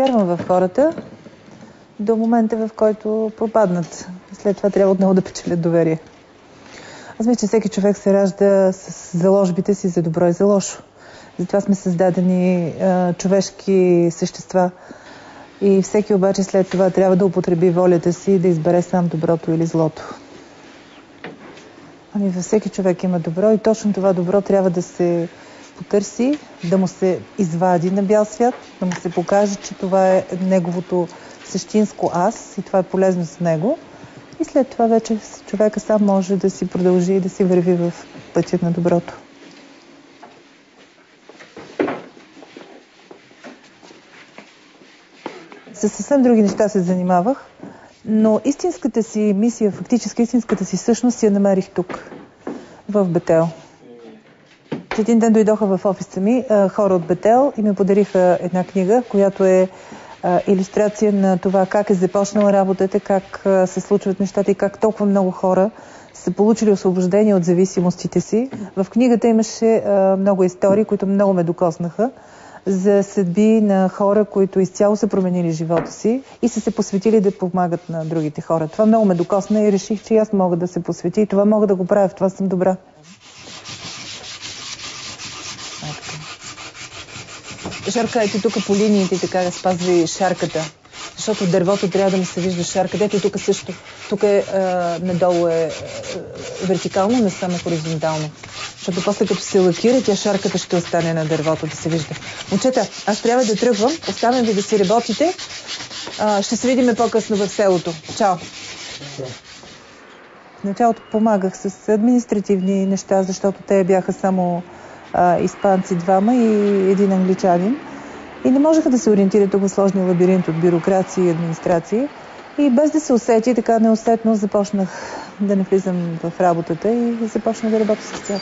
вярвам в хората до момента, в който пропаднат. След това трябва отново да печелят доверие. Аз мисля, че всеки човек се ражда с заложбите си за добро и за лошо. Затова сме създадени човешки същества. И всеки обаче след това трябва да употреби волята си и да избере сам доброто или злото. Ами във всеки човек има добро и точно това добро трябва да се потърси, да му се извади на бял свят, да му се покаже, че това е неговото същинско аз и това е полезно за него. И след това вече човека сам може да си продължи и да си върви в пътя на доброто. С съвсем други неща се занимавах, но истинската си мисия, фактически истинската си същност я намерих тук, в Бетел. Един ден дойдоха в офиса ми хора от Бетел и ми подариха една книга, която е илюстрация на това как е започнала работата, как се случват нещата и как толкова много хора са получили освобождение от зависимостите си. В книгата имаше много истории, които много ме докоснаха за съдби на хора, които изцяло са променили живота си и са се посветили да помагат на другите хора. Това много ме докосна и реших, че аз мога да се посветя и това мога да го правя, в това съм добра. Шаркайте тук по линиите, така да спазва шарката. Защото дървото трябва да му се вижда шарката. Ето тук също. Тук надолу е вертикално, не само хоризонтално. Защото после като се лакира, тя шарката ще остане на дървото да се вижда. Момчета, аз трябва да тръгвам. Оставям ви да си работите. Ще се видим по-късно в селото. Чао! В началото помагах с административни неща, защото те бяха само испанци двама и един англичанин. И не можеха да се ориентират тук в сложния лабиринт от бюрокрация и администрации. И без да се усети, така неусетно започнах да не влизам в работата и започнах да работя с тях.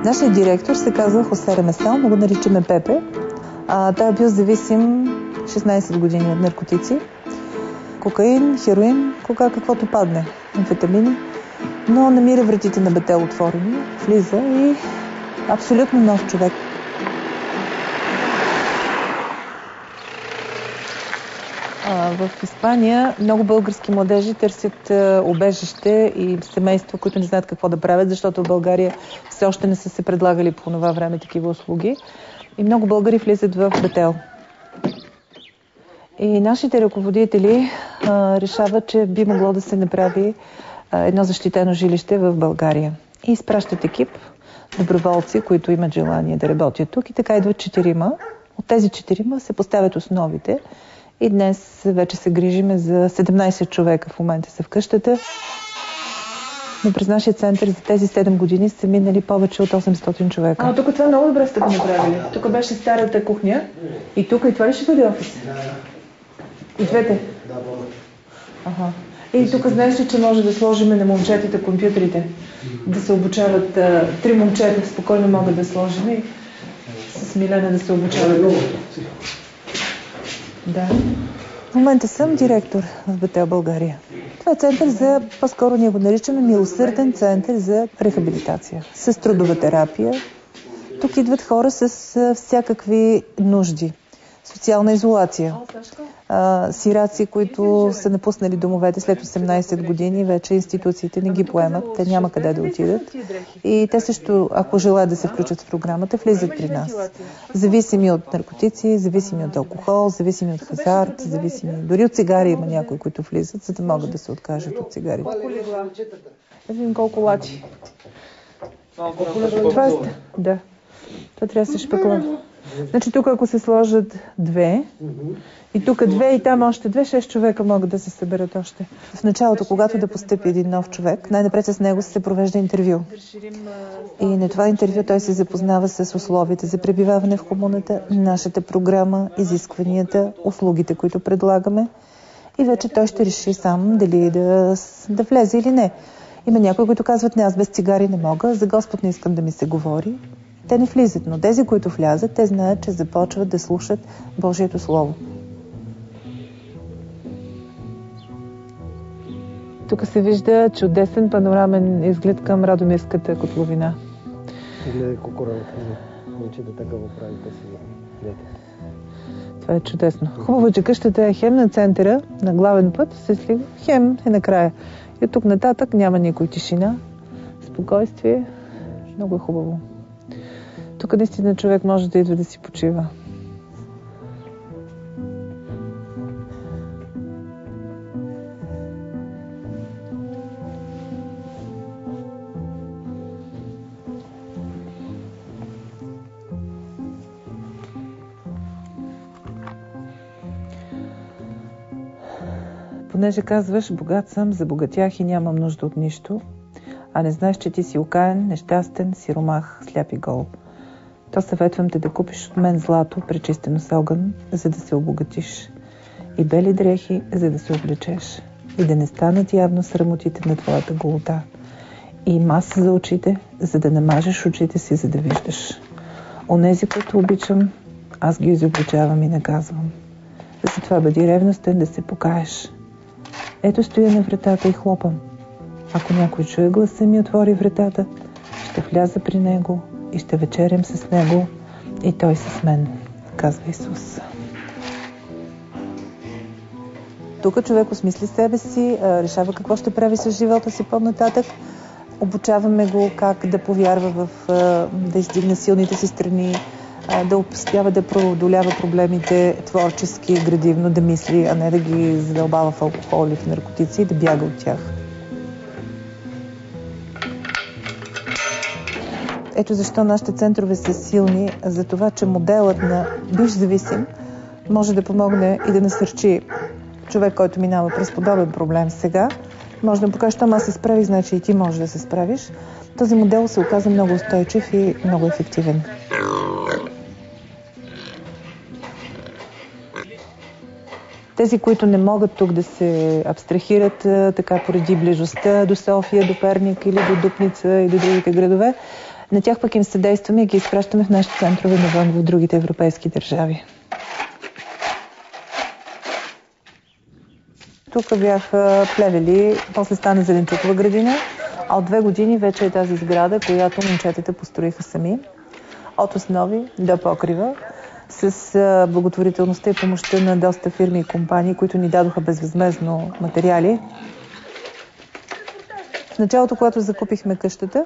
Нашият директор се казва Хосе Ремесал, но го наричаме Пепе. Той е бил зависим 16 години от наркотици. Кокаин, хероин, каквото падне, амфетамини. Но намира вратите на Бетел отворени, влиза и абсолютно нов човек. В Испания много български младежи търсят убежище и семейства, които не знаят какво да правят, защото в България все още не са се предлагали по това време такива услуги. И много българи влизат в Бетел. И нашите ръководители решават, че би могло да се направи едно защитено жилище в България. И изпращат екип доброволци, които имат желание да работят тук. И така идват 4. От тези 4 се поставят основите. И днес вече се грижиме за 17 човека в момента са в къщата. Но през нашия център за тези 7 години са минали повече от 800 човека. Тук това много добре сте го направили. Тук беше старата кухня. И тук и това ли ще бъде офис? И двете? Да, бъде. Ага. И тук знаеш ли, че може да сложим на момчетите компютрите? Да се обучават 3 момчета, спокойно могат да сложим и с Милена да се обучават. Да. В момента съм директор в Бетел, България. Това е център за, по-скоро ние го наричаме милосърден център за рехабилитация. С трудова терапия. Тук идват хора с всякакви нужди. Социална изолация. Сираци, които са напуснали домовете след 18 години, вече институциите не ги поемат, те няма къде да отидат. И те също, ако желаят да се включат в програмата, влизат при нас. Зависими от наркотици, зависими от алкохол, зависими от хазарт, зависими дори от цигари има някои, които влизат, за да могат да се откажат от цигарите. Видим колко лачи. Това е... Да. Това трябва да се шпекла. Значи тук ако се сложат 2 и тук 2 и там още 2, 6 човека могат да се съберат още. В началото, когато да постъпи един нов човек, най-напред с него се провежда интервю. И на това интервю той се запознава с условията за пребиваване в комуната, нашата програма, изискванията, услугите, които предлагаме. И вече той ще реши сам дали да влезе или не. Има някои, които казват, не, аз без цигари не мога, за Господ не искам да ми се говори. Те не влизат, но тези, които влязат, те знаят, че започват да слушат Божието Слово. Тук се вижда чудесен панорамен изглед към Радомирската котловина. Гледай колко работа момчета така го правите си. Това е чудесно. Хубаво е, че къщата е хем на центъра, на главен път, се слига, хем е накрая. И от тук нататък няма никой, тишина, спокойствие. Много е хубаво. Тук наистина човек може да идва да си почива. Понеже казваш, богат съм, забогатях и нямам нужда от нищо, а не знаеш, че ти си окаян, нещастен, сиромах, сляп и гол. То съветвам те да купиш от мен злато, пречистено с огън, за да се обогатиш, и бели дрехи, за да се облечеш, и да не станат явно срамотите на твоята голота, и маса за очите, за да намажеш очите си, за да виждаш. Онези, които обичам, аз ги изобличавам и наказвам. Затова бъди ревностен да се покаеш. Ето стоя на вратата и хлопам. Ако някой чуе гласа ми, отвори вратата, ще вляза при него и ще вечерям с него и той с мен, казва Исус. Тук човек осмисли себе си, решава какво ще прави с живота си по-нататък. Обучаваме го как да повярва да издигне силните си страни, да успява да преодолява проблемите творчески, градивно, да мисли, а не да ги задълбава в алкохол или в наркотици и да бяга от тях. Ето защо нашите центрове са силни, за това, че моделът на бивш зависим може да помогне и да насърчи човек, който минава през подобен проблем сега. Може да му покаже, щом аз се справих, значи и ти можеш да се справиш. Този модел се оказа много устойчив и много ефективен. Тези, които не могат тук да се абстрахират така поради близостта до София, до Перник или до Дупница и до другите градове, на тях пък им съдействаме и ги изпращаме в нашите центрове навън в другите европейски държави. Тук бяха плевели, после стана зеленчукова градина, а от 2 години вече е тази сграда, която момчетата построиха сами. От основи до покрива, с благотворителността и помощта на доста фирми и компании, които ни дадоха безвъзмездно материали. В началото, когато закупихме къщата,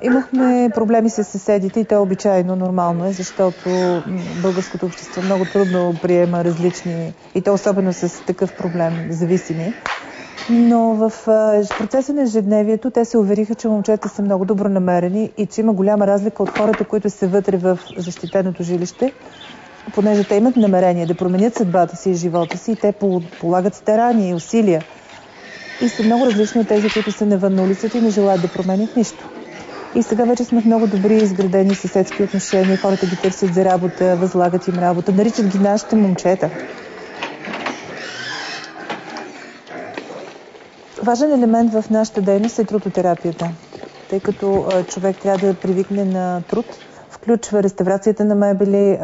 имахме проблеми с съседите и то обичайно, нормално е, защото българското общество много трудно приема различни, и то особено с такъв проблем, зависими. Но в процеса на ежедневието те се увериха, че момчета са много добронамерени и че има голяма разлика от хората, които са вътре в защитеното жилище, понеже те имат намерение да променят съдбата си и живота си и те полагат старания и усилия. И са много различни от тези, които са навън на улицата и не желаят да променят нищо. И сега вече сме в много добри изградени съседски отношения, хората ги търсят за работа, възлагат им работа, наричат ги нашите момчета. Важен елемент в нашата дейност е трудотерапията, тъй като човек трябва да привикне на труд. Включва реставрацията на мебели,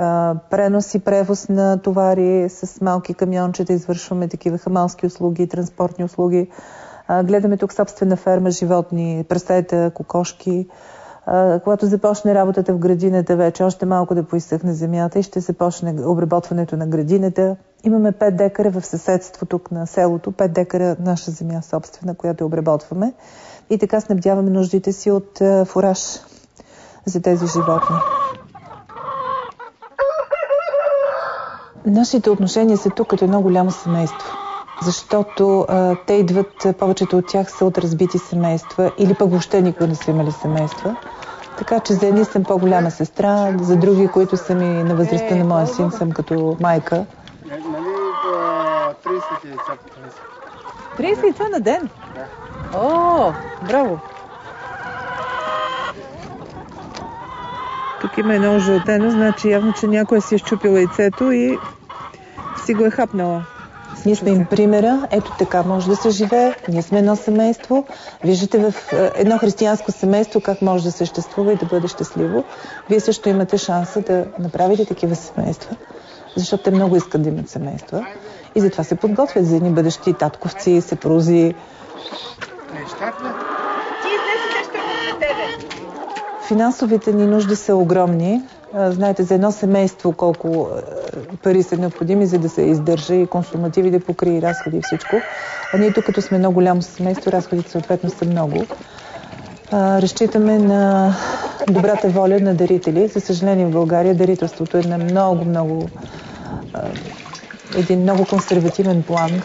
пренос и превоз на товари с малки камиончета, извършваме такива хамалски услуги, транспортни услуги. Гледаме тук собствена ферма животни, прасета, кокошки. Когато започне работата в градината, вече още малко да поизсъхне земята и ще започне обработването на градината. Имаме 5 декара в съседство тук на селото, 5 декара наша земя собствена, която обработваме. И така снабдяваме нуждите си от фураж за тези животни. Нашите отношения са тук като едно голямо семейство. Защото те идват, повечето от тях са от разбити семейства или пък въобще никога не са имали семейства. Така че за едни съм по-голяма сестра, за други, които са ми на възрастта на моя син, съм като майка. 30 яйца по 30. 30 яйца на ден? Да. О, браво! Тук има едно жълтено, значи явно, че някой си е счупил яйцето и си го е хапнала. Ние сме им примера, ето така може да се живее, ние сме едно семейство. Виждате в едно християнско семейство как може да съществува и да бъде щастливо. Вие също имате шанса да направите такива семейства, защото те много искат да имат семейства и затова се подготвят за едни бъдещи татковци, съпрузи, Ти изнесе нещо на тебе. Финансовите ни нужди са огромни. Знаете, за едно семейство колко пари са необходими, за да се издържа и консумативи, да покрие разходи и всичко. А ние тук, като сме много голямо семейство, разходите съответно са много. Разчитаме на добрата воля на дарители. За съжаление, в България дарителството е на един много консервативен план.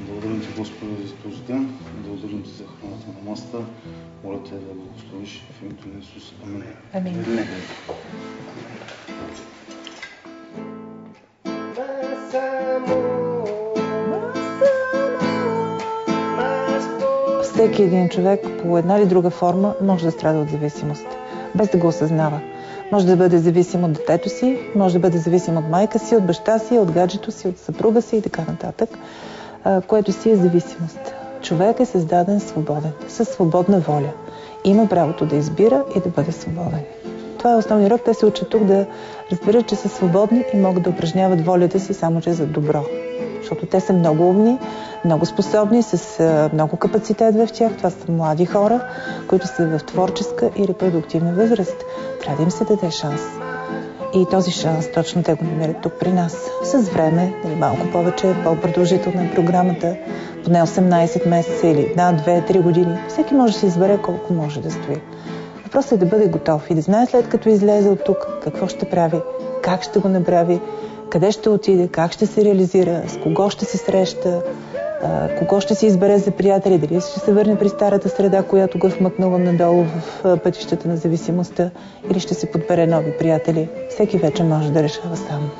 Благодарим ти, Господи, за този ден. Благодарим ти за храната на масата. Моля те да благословиш в името на Исус. Амин. Амин. Всеки един човек по една или друга форма може да страда от зависимост, без да го осъзнава. Може да бъде зависим от детето си, може да бъде зависим от майка си, от баща си, от гаджето си, от съпруга си и така нататък, което си е зависимост. Човек е създаден свободен, със свободна воля. Има правото да избира и да бъде свободен. Това е основният урок. Те се учат тук да разберат, че са свободни и могат да упражняват волята си само че за добро. Защото те са много умни, много способни, с много капацитет в тях. Това са млади хора, които са в творческа и репродуктивна възраст. Трябва да им се даде шанс. И този шанс точно те го намерят тук при нас. С време, малко повече, по-продължителна е програмата, поне 18 месеца или 1, 2, 3 години. Всеки може да си избере колко може да стои. Въпросът е да бъде готов и да знае след като излезе от тук какво ще прави, как ще го направи, къде ще отиде, как ще се реализира, с кого ще се среща, кого ще си избере за приятели, дали ще се върне при старата среда, която го е вмъкнала надолу в пътищата на зависимостта, или ще си подбере нови приятели. Всеки вече може да решава сам.